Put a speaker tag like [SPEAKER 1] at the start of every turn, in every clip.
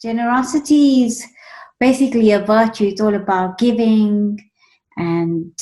[SPEAKER 1] Generosity is basically a virtue. It's all about giving and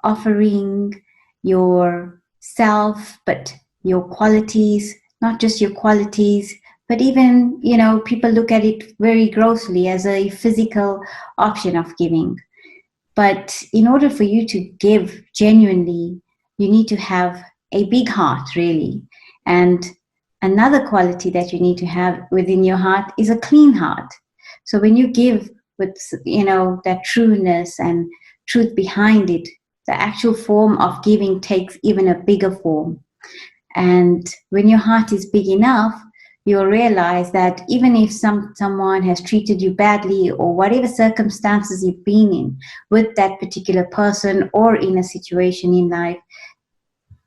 [SPEAKER 1] offering yourself, but your qualities, not just your qualities, but even, people look at it very grossly as a physical option of giving. But in order for you to give genuinely, you need to have a big heart, really. And another quality that you need to have within your heart is a clean heart. So when you give with, that trueness and truth behind it, the actual form of giving takes even a bigger form. And when your heart is big enough, you'll realize that even if someone has treated you badly, or whatever circumstances you've been in with that particular person or in a situation in life,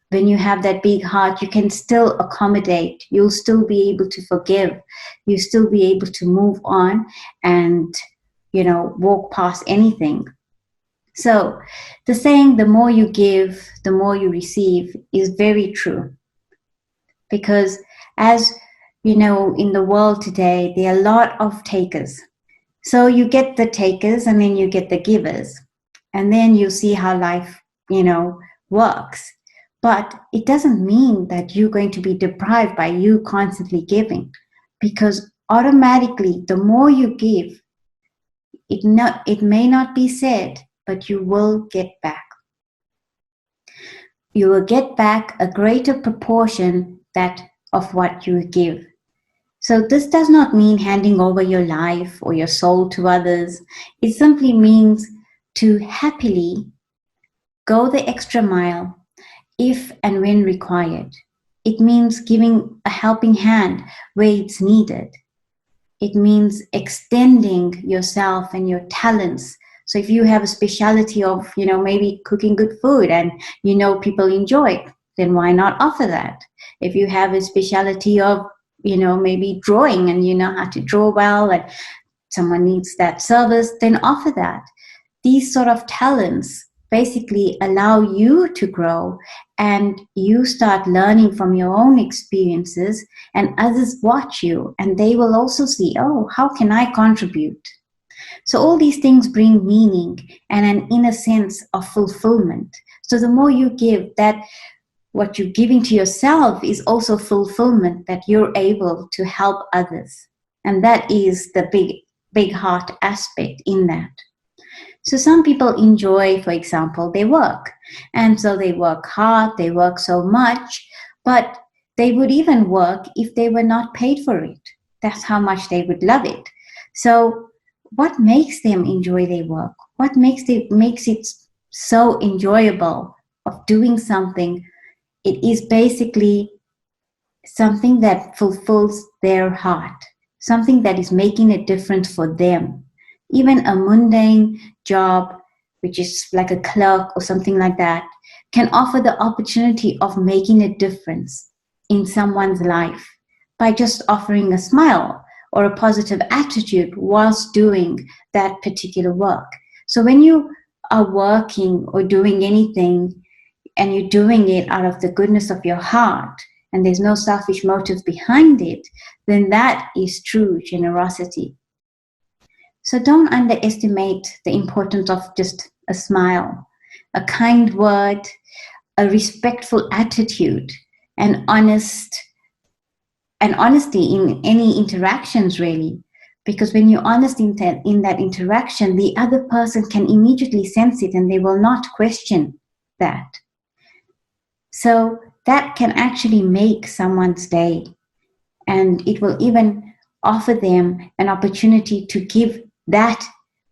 [SPEAKER 1] when you have that big heart, you can still accommodate. You'll still be able to forgive. You'll still be able to move on and, walk past anything. So the saying, the more you give, the more you receive, is very true. Because as in the world today, there are a lot of takers. So you get the takers and then you get the givers. And then you see how life, works. But it doesn't mean that you're going to be deprived by you constantly giving. Because automatically, the more you give, it may not be said, but you will get back. You will get back a greater proportion of what you give. So this does not mean handing over your life or your soul to others. It simply means to happily go the extra mile if and when required. It means giving a helping hand where it's needed. It means extending yourself and your talents. So if you have a specialty of, maybe cooking good food and people enjoy it, then why not offer that? If you have a specialty of, maybe drawing and you know how to draw well and someone needs that service, then offer that. These sort of talents basically allow you to grow, and you start learning from your own experiences, and others watch you and they will also see, oh, how can I contribute? So all these things bring meaning and an inner sense of fulfillment. So the more you give, that what you're giving to yourself is also fulfillment, that you're able to help others. And that is the big heart aspect in that. So some people enjoy, for example, their work. And so they work hard, they work so much, but they would even work if they were not paid for it. That's how much they would love it. So what makes them enjoy their work? What makes it so enjoyable of doing something? It is basically something that fulfills their heart, something that is making a difference for them. Even a mundane job, which is like a clerk or something like that, can offer the opportunity of making a difference in someone's life by just offering a smile or a positive attitude whilst doing that particular work. So when you are working or doing anything and you're doing it out of the goodness of your heart and there's no selfish motive behind it, then that is true generosity. So don't underestimate the importance of just a smile, a kind word, a respectful attitude, and honesty in any interactions, really. Because when you're honest in that interaction, the other person can immediately sense it and they will not question that. So that can actually make someone's day, and it will even offer them an opportunity to give that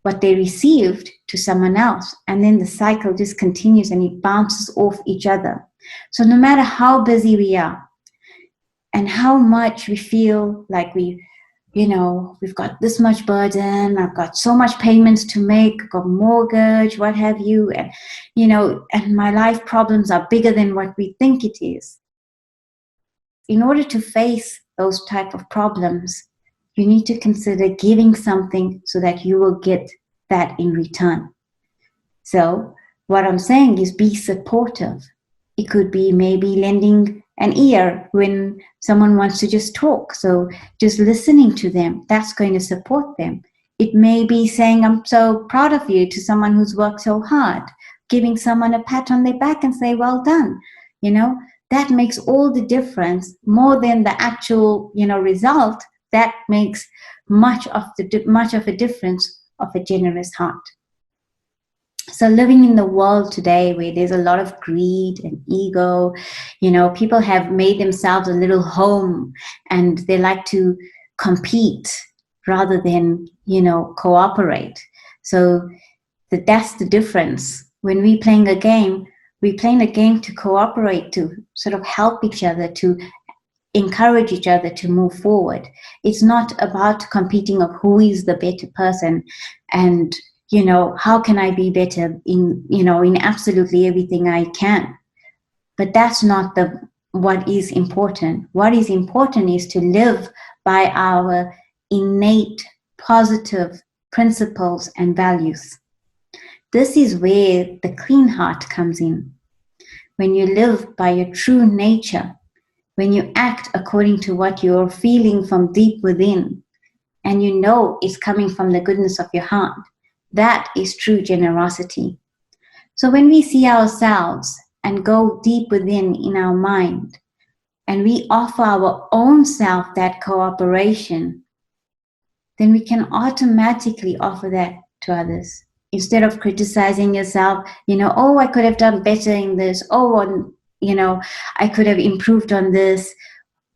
[SPEAKER 1] what they received to someone else, and then the cycle just continues and it bounces off each other. So no matter how busy we are and how much we feel like we've got this much burden, I've got so much payments to make, I've got mortgage, what have you, and and my life problems are bigger than what we think it is. In order to face those type of problems, you need to consider giving something so that you will get that in return. So what I'm saying is be supportive. It could be maybe lending an ear when someone wants to just talk. So just listening to them, that's going to support them. It may be saying, I'm so proud of you to someone who's worked so hard, giving someone a pat on their back and say, well done. That makes all the difference, more than the actual, result. That makes much of a difference of a generous heart. So living in the world today where there's a lot of greed and ego, people have made themselves a little home and they like to compete rather than, cooperate. So that's the difference. When we're playing a game, we're playing a game to cooperate, to sort of help each other, to encourage each other to move forward. It's not about competing of who is the better person and, how can I be better in absolutely everything I can. But that's not what is important. What is important is to live by our innate positive principles and values. This is where the clean heart comes in. When you live by your true nature, when you act according to what you're feeling from deep within, and it's coming from the goodness of your heart, that is true generosity. So when we see ourselves and go deep within in our mind, and we offer our own self that cooperation, then we can automatically offer that to others. Instead of criticizing yourself, oh, I could have done better in this. Oh, I could have improved on this.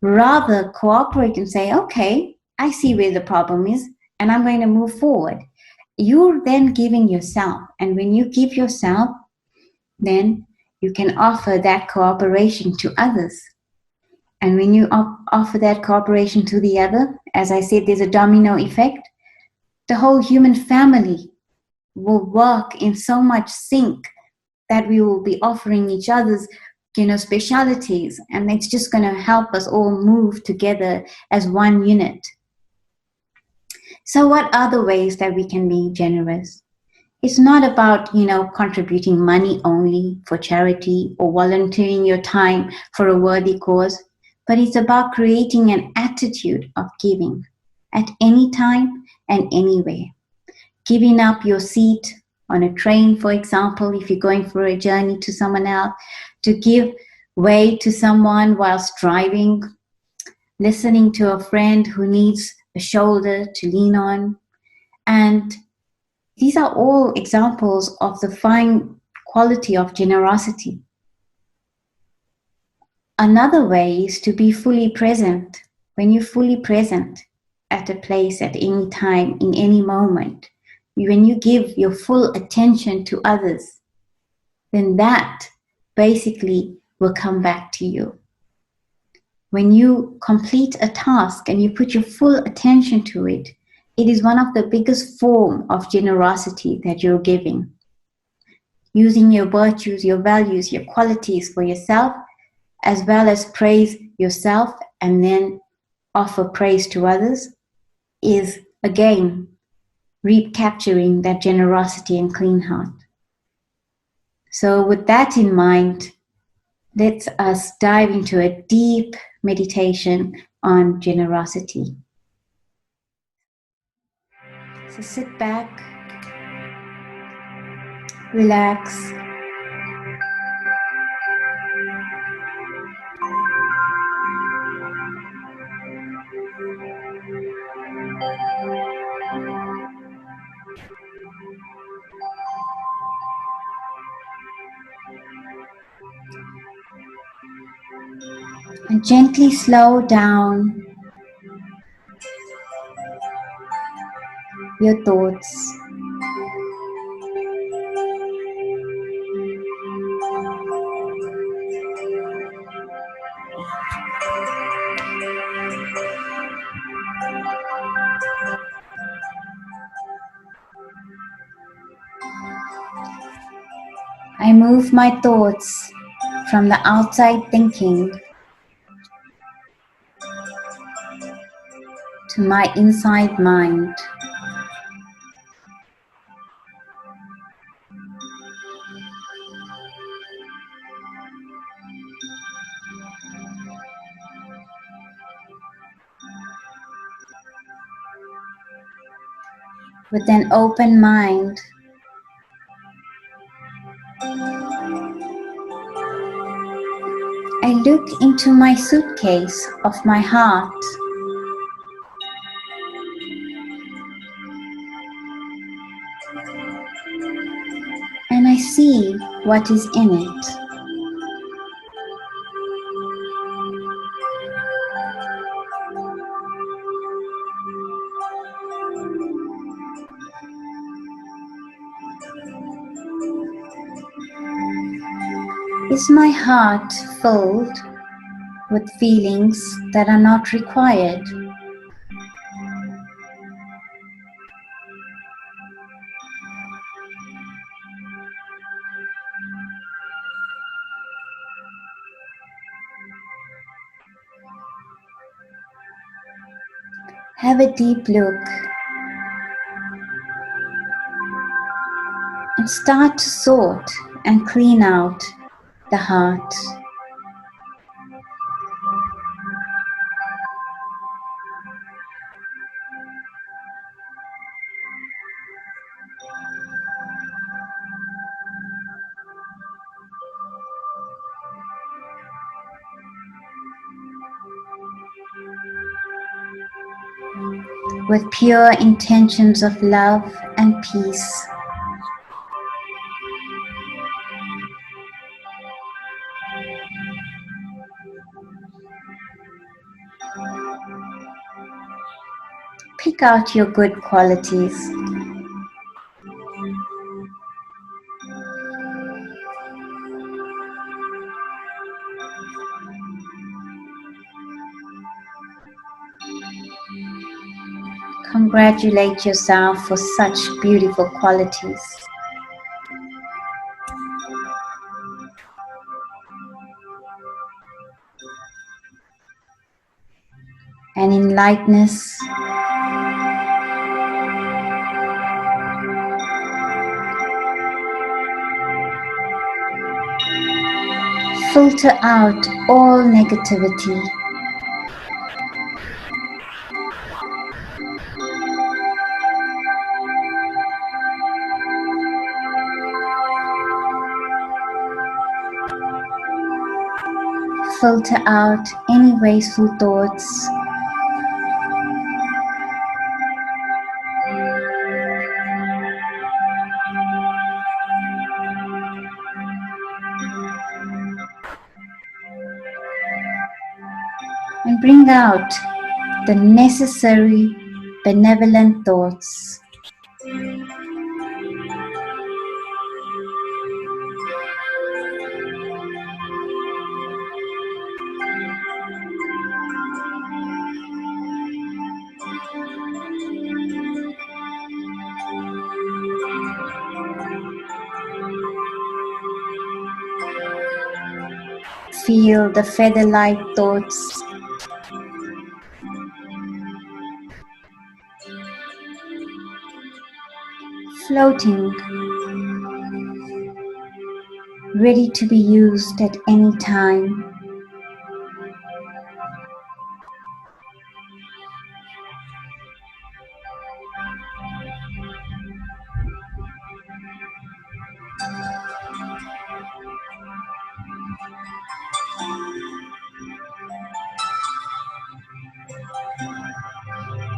[SPEAKER 1] Rather cooperate and say, okay, I see where the problem is and I'm going to move forward. You're then giving yourself. And when you give yourself, then you can offer that cooperation to others. And when you offer that cooperation to the other, as I said, there's a domino effect. The whole human family will work in so much sync that we will be offering each other's, specialities, and it's just going to help us all move together as one unit. So what are the ways that we can be generous? It's not about, contributing money only for charity or volunteering your time for a worthy cause, but it's about creating an attitude of giving at any time and anywhere. Giving up your seat on a train, for example, if you're going for a journey to someone else, to give way to someone whilst driving, listening to a friend who needs a shoulder to lean on. And these are all examples of the fine quality of generosity. Another way is to be fully present. When you're fully present at a place, at any time, in any moment, when you give your full attention to others, then that basically will come back to you. When you complete a task and you put your full attention to it, it is one of the biggest form of generosity that you're giving. Using your virtues, your values, your qualities for yourself, as well as praise yourself and then offer praise to others, is again recapturing that generosity and clean heart. So with that in mind, let us dive into a deep meditation on generosity. So sit back, relax, and gently slow down your thoughts. I move my thoughts from the outside thinking to my inside mind. with an open mind. I look into my suitcase of my heart. And I see what is in it. Is my heart filled with feelings that are not required? Have a deep look and start to sort and clean out the heart. With pure intentions of love and peace. Pick out your good qualities. Congratulate yourself for such beautiful qualities. And in lightness, filter out all negativity. Filter out any wasteful thoughts. And bring out the necessary benevolent thoughts. Feel the feather-like thoughts floating, ready to be used at any time.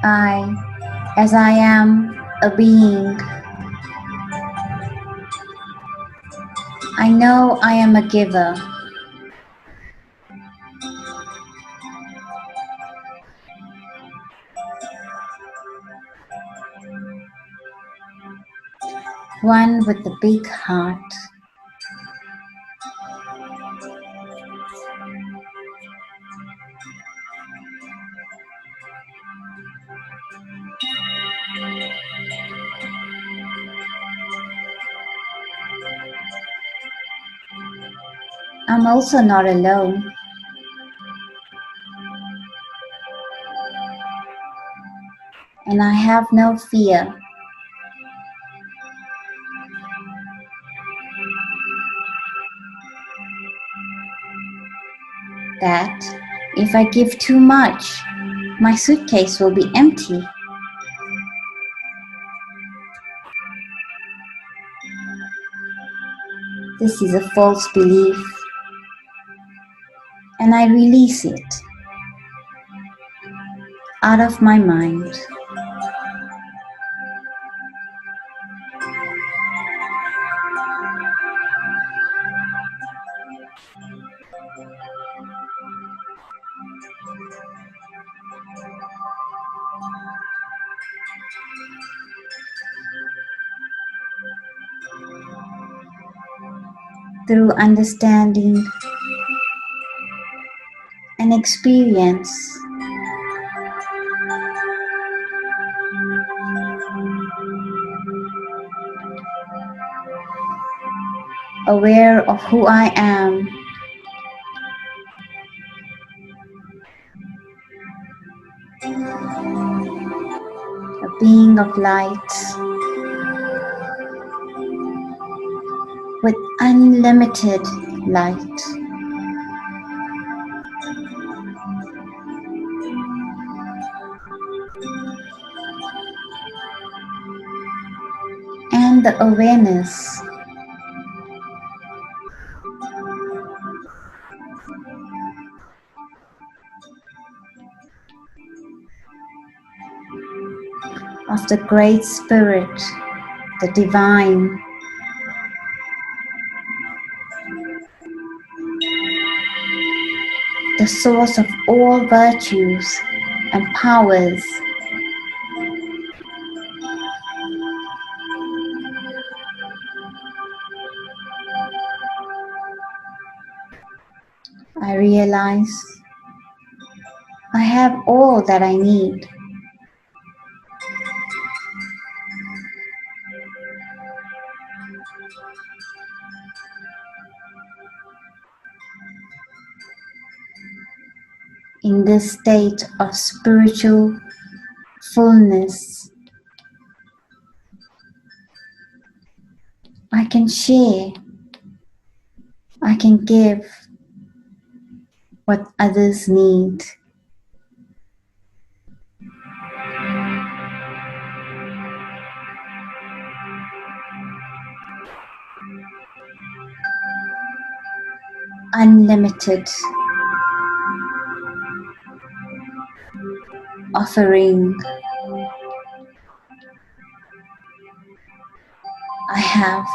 [SPEAKER 1] I, as I am a being, I know I am a giver. One with the big heart. I'm also not alone. And I have no fear. That if I give too much, my suitcase will be empty. This is a false belief, and I release it out of my mind. Through understanding and experience, aware of who I am, a being of light with unlimited light. And the awareness of the Great Spirit, the Divine, the source of all virtues and powers. I realize I have all that I need. In this state of spiritual fullness, I can share, I can give what others need. Unlimited offering. I have.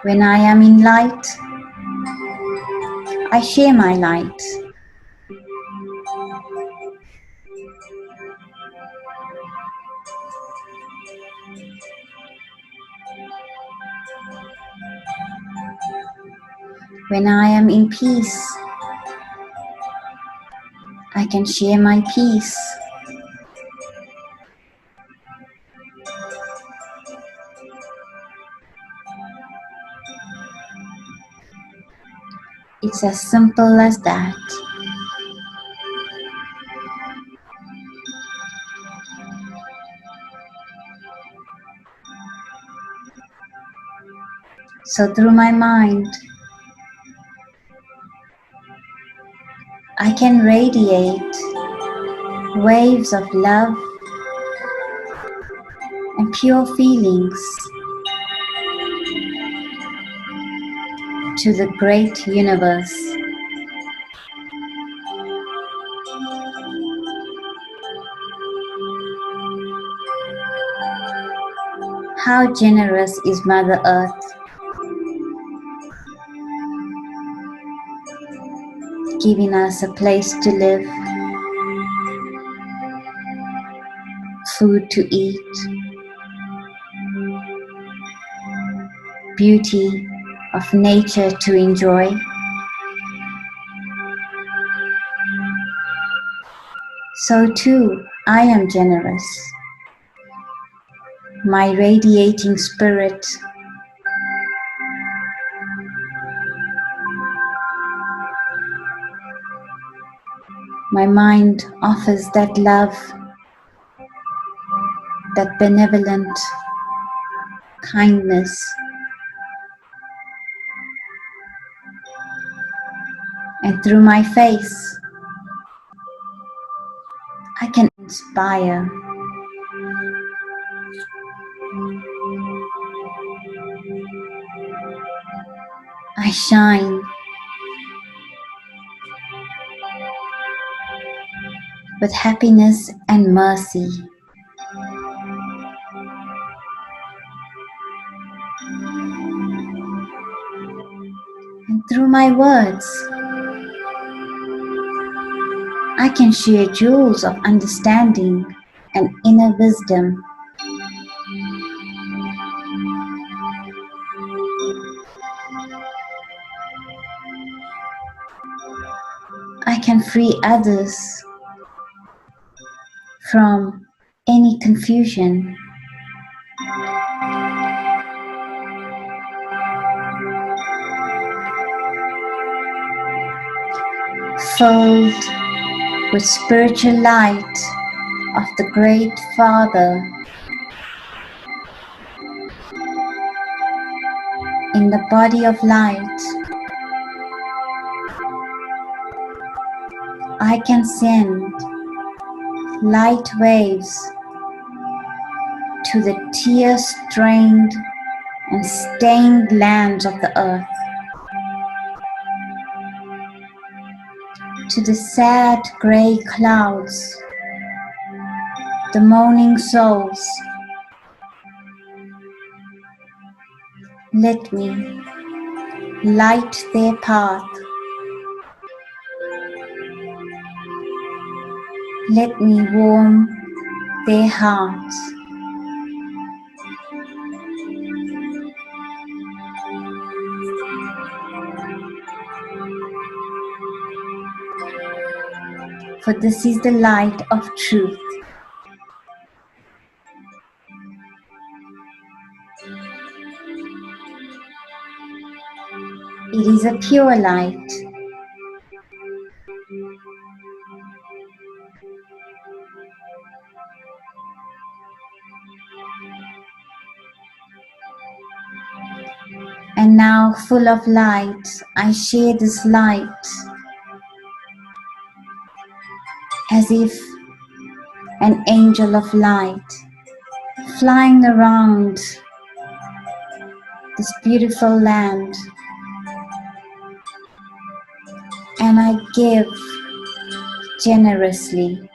[SPEAKER 1] When I am in light, I share my light. When I am in peace, I can share my peace. It's as simple as that. So through my mind, I can radiate waves of love and pure feelings to the great universe. How generous is Mother Earth, giving us a place to live, food to eat, beauty of nature to enjoy. So too, I am generous. My radiating spirit my mind offers that love, that benevolent kindness. And through my face, can inspire. I shine with happiness and mercy. And through my words, I can share jewels of understanding and inner wisdom. I can free others from any confusion. Filled with spiritual light of the Great Father in the body of light, I can send light waves to the tear-stained and stained lands of the earth, to the sad grey clouds, the moaning souls. Let me light their path. Let me warm their hearts. For this is the light of truth. It is a pure light. And now, full of light, I share this light as if an angel of light flying around this beautiful land. And I give generously.